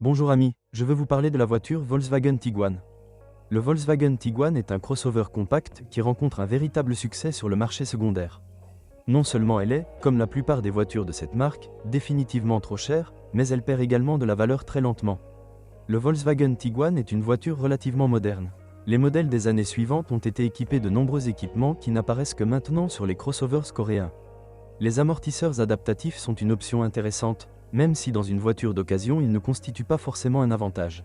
Bonjour amis, je veux vous parler de la voiture Volkswagen Tiguan. Le Volkswagen Tiguan est un crossover compact qui rencontre un véritable succès sur le marché secondaire. Non seulement elle est, comme la plupart des voitures de cette marque, définitivement trop chère, mais elle perd également de la valeur très lentement. Le Volkswagen Tiguan est une voiture relativement moderne. Les modèles des années suivantes ont été équipés de nombreux équipements qui n'apparaissent que maintenant sur les crossovers coréens. Les amortisseurs adaptatifs sont une option intéressante, même si dans une voiture d'occasion ils ne constituent pas forcément un avantage.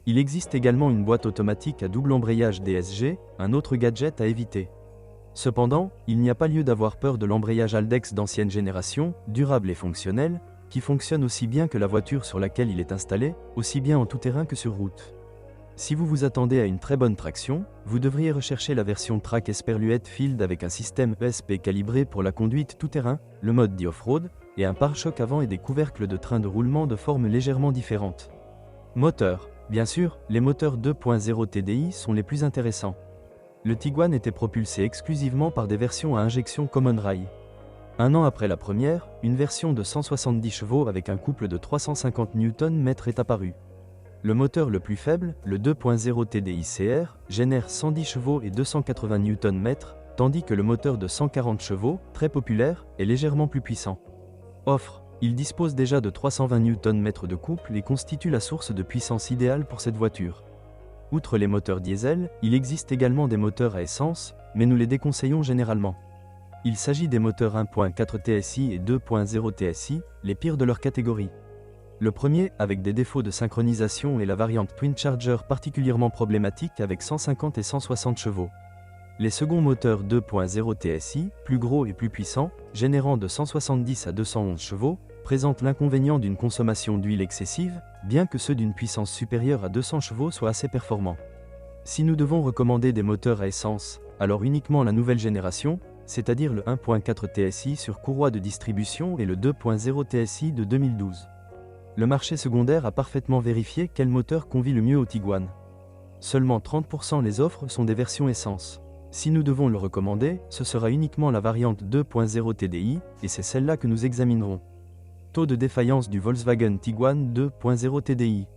Il existe également une boîte automatique à double embrayage DSG, un autre gadget à éviter. Cependant, il n'y a pas lieu d'avoir peur de l'embrayage Haldex d'ancienne génération, durable et fonctionnel, qui fonctionne aussi bien que la voiture sur laquelle il est installé, aussi bien en tout-terrain que sur route. Si vous vous attendez à une très bonne traction, vous devriez rechercher la version Track Esperluette Field avec un système ESP calibré pour la conduite tout-terrain, le mode dit off-road, et un pare-choc avant et des couvercles de train de roulement de forme légèrement différente. Moteur. Bien sûr, les moteurs 2.0 TDI sont les plus intéressants. Le Tiguan était propulsé exclusivement par des versions à injection Common Rail. Un an après la première, une version de 170 chevaux avec un couple de 350 Nm est apparue. Le moteur le plus faible, le 2.0 TDI CR, génère 110 chevaux et 280 Nm, tandis que le moteur de 140 chevaux, très populaire, est légèrement plus puissant. Offre. Il dispose déjà de 320 Nm de couple et constitue la source de puissance idéale pour cette voiture. Outre les moteurs diesel, il existe également des moteurs à essence, mais nous les déconseillons généralement. Il s'agit des moteurs 1.4 TSI et 2.0 TSI, les pires de leur catégorie. Le premier, avec des défauts de synchronisation, est la variante Twin Charger particulièrement problématique avec 150 et 160 chevaux. Les seconds moteurs 2.0 TSI, plus gros et plus puissants, générant de 170 à 211 chevaux, présentent l'inconvénient d'une consommation d'huile excessive, bien que ceux d'une puissance supérieure à 200 chevaux soient assez performants. Si nous devons recommander des moteurs à essence, alors uniquement la nouvelle génération, c'est-à-dire le 1.4 TSI sur courroie de distribution et le 2.0 TSI de 2012. Le marché secondaire a parfaitement vérifié quel moteur convient le mieux au Tiguan. Seulement 30% les offres sont des versions essence. Si nous devons le recommander, ce sera uniquement la variante 2.0 TDI, et c'est celle-là que nous examinerons. Taux de défaillance du Volkswagen Tiguan 2.0 TDI.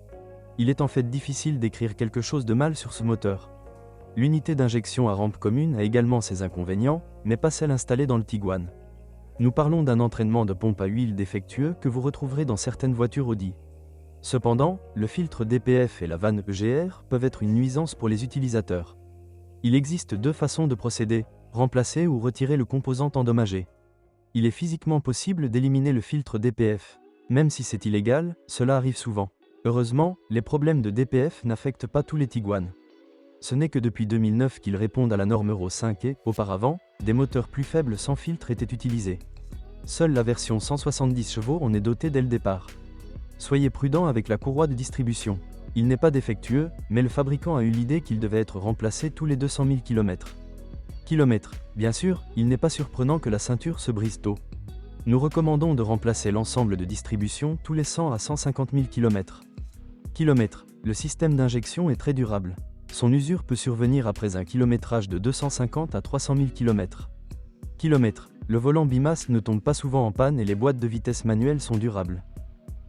Il est en fait difficile d'écrire quelque chose de mal sur ce moteur. L'unité d'injection à rampe commune a également ses inconvénients, mais pas celle installée dans le Tiguan. Nous parlons d'un entraînement de pompe à huile défectueux que vous retrouverez dans certaines voitures Audi. Cependant, le filtre DPF et la vanne EGR peuvent être une nuisance pour les utilisateurs. Il existe deux façons de procéder, remplacer ou retirer le composant endommagé. Il est physiquement possible d'éliminer le filtre DPF. Même si c'est illégal, cela arrive souvent. Heureusement, les problèmes de DPF n'affectent pas tous les Tiguan. Ce n'est que depuis 2009 qu'ils répondent à la norme Euro 5 et, auparavant, des moteurs plus faibles sans filtre étaient utilisés. Seule la version 170 chevaux en est dotée dès le départ. Soyez prudent avec la courroie de distribution. Il n'est pas défectueux, mais le fabricant a eu l'idée qu'il devait être remplacé tous les 200 000 km. Bien sûr, il n'est pas surprenant que la ceinture se brise tôt. Nous recommandons de remplacer l'ensemble de distribution tous les 100 à 150 000 km. Le système d'injection est très durable. Son usure peut survenir après un kilométrage de 250 à 300 000 km. Le volant bimasse ne tombe pas souvent en panne et les boîtes de vitesse manuelles sont durables.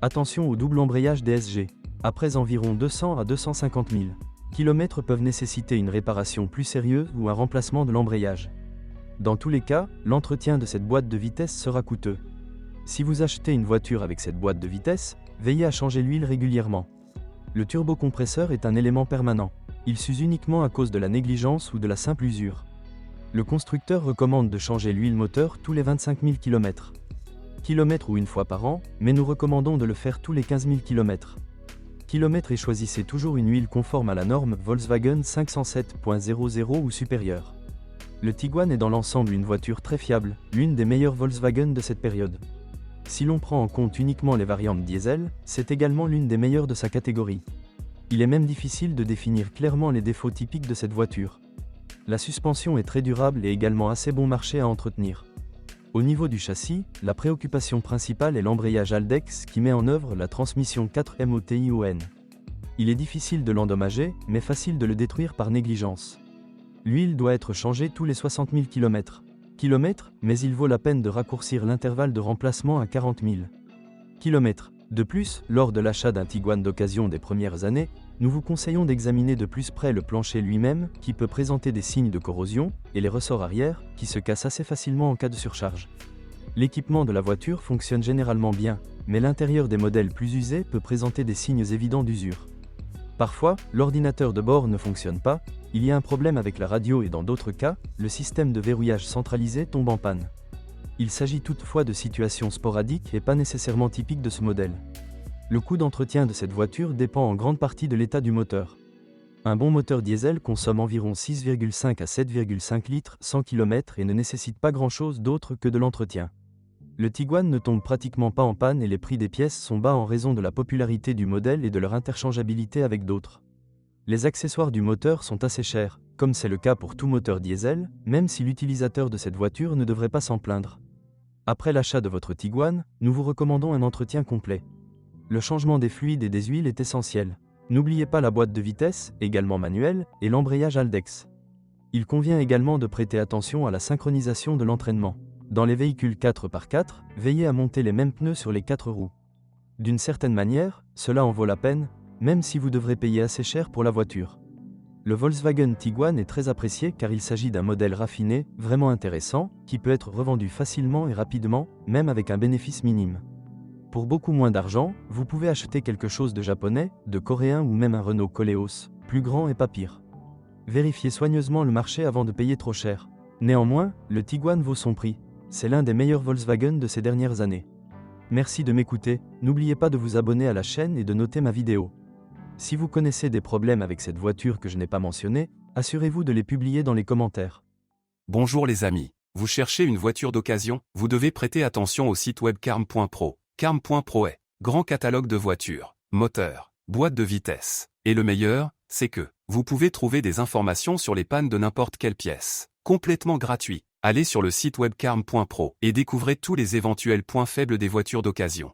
Attention au double embrayage DSG. Après environ 200 à 250 000 km peuvent nécessiter une réparation plus sérieuse ou un remplacement de l'embrayage. Dans tous les cas, l'entretien de cette boîte de vitesse sera coûteux. Si vous achetez une voiture avec cette boîte de vitesse, veillez à changer l'huile régulièrement. Le turbocompresseur est un élément permanent. Il s'use uniquement à cause de la négligence ou de la simple usure. Le constructeur recommande de changer l'huile moteur tous les 25 000 km. Ou une fois par an, mais nous recommandons de le faire tous les 15 000 km. Et choisissez toujours une huile conforme à la norme Volkswagen 507.00 ou supérieure. Le Tiguan est dans l'ensemble une voiture très fiable, l'une des meilleures Volkswagen de cette période. Si l'on prend en compte uniquement les variantes diesel, c'est également l'une des meilleures de sa catégorie. Il est même difficile de définir clairement les défauts typiques de cette voiture. La suspension est très durable et également assez bon marché à entretenir. Au niveau du châssis, la préoccupation principale est l'embrayage Haldex qui met en œuvre la transmission 4 MOTION. Il est difficile de l'endommager, mais facile de le détruire par négligence. L'huile doit être changée tous les 60 000 km, mais il vaut la peine de raccourcir l'intervalle de remplacement à 40 000 km. De plus, lors de l'achat d'un Tiguan d'occasion des premières années, nous vous conseillons d'examiner de plus près le plancher lui-même, qui peut présenter des signes de corrosion, et les ressorts arrière, qui se cassent assez facilement en cas de surcharge. L'équipement de la voiture fonctionne généralement bien, mais l'intérieur des modèles plus usés peut présenter des signes évidents d'usure. Parfois, l'ordinateur de bord ne fonctionne pas, il y a un problème avec la radio et dans d'autres cas, le système de verrouillage centralisé tombe en panne. Il s'agit toutefois de situations sporadiques et pas nécessairement typiques de ce modèle. Le coût d'entretien de cette voiture dépend en grande partie de l'état du moteur. Un bon moteur diesel consomme environ 6,5 à 7,5 litres 100 km et ne nécessite pas grand-chose d'autre que de l'entretien. Le Tiguan ne tombe pratiquement pas en panne et les prix des pièces sont bas en raison de la popularité du modèle et de leur interchangeabilité avec d'autres. Les accessoires du moteur sont assez chers, comme c'est le cas pour tout moteur diesel, même si l'utilisateur de cette voiture ne devrait pas s'en plaindre. Après l'achat de votre Tiguan, nous vous recommandons un entretien complet. Le changement des fluides et des huiles est essentiel. N'oubliez pas la boîte de vitesse, également manuelle, et l'embrayage Haldex. Il convient également de prêter attention à la synchronisation de l'entraînement. Dans les véhicules 4x4, veillez à monter les mêmes pneus sur les 4 roues. D'une certaine manière, cela en vaut la peine, même si vous devrez payer assez cher pour la voiture. Le Volkswagen Tiguan est très apprécié car il s'agit d'un modèle raffiné, vraiment intéressant, qui peut être revendu facilement et rapidement, même avec un bénéfice minime. Pour beaucoup moins d'argent, vous pouvez acheter quelque chose de japonais, de coréen ou même un Renault Koleos, plus grand et pas pire. Vérifiez soigneusement le marché avant de payer trop cher. Néanmoins, le Tiguan vaut son prix. C'est l'un des meilleurs Volkswagen de ces dernières années. Merci de m'écouter, n'oubliez pas de vous abonner à la chaîne et de noter ma vidéo. Si vous connaissez des problèmes avec cette voiture que je n'ai pas mentionnée, assurez-vous de les publier dans les commentaires. Bonjour les amis, vous cherchez une voiture d'occasion, vous devez prêter attention au site web carm.pro. Carm.pro est grand catalogue de voitures, moteurs, boîtes de vitesse. Et le meilleur, c'est que vous pouvez trouver des informations sur les pannes de n'importe quelle pièce, complètement gratuit. Allez sur le site web carm.pro et découvrez tous les éventuels points faibles des voitures d'occasion.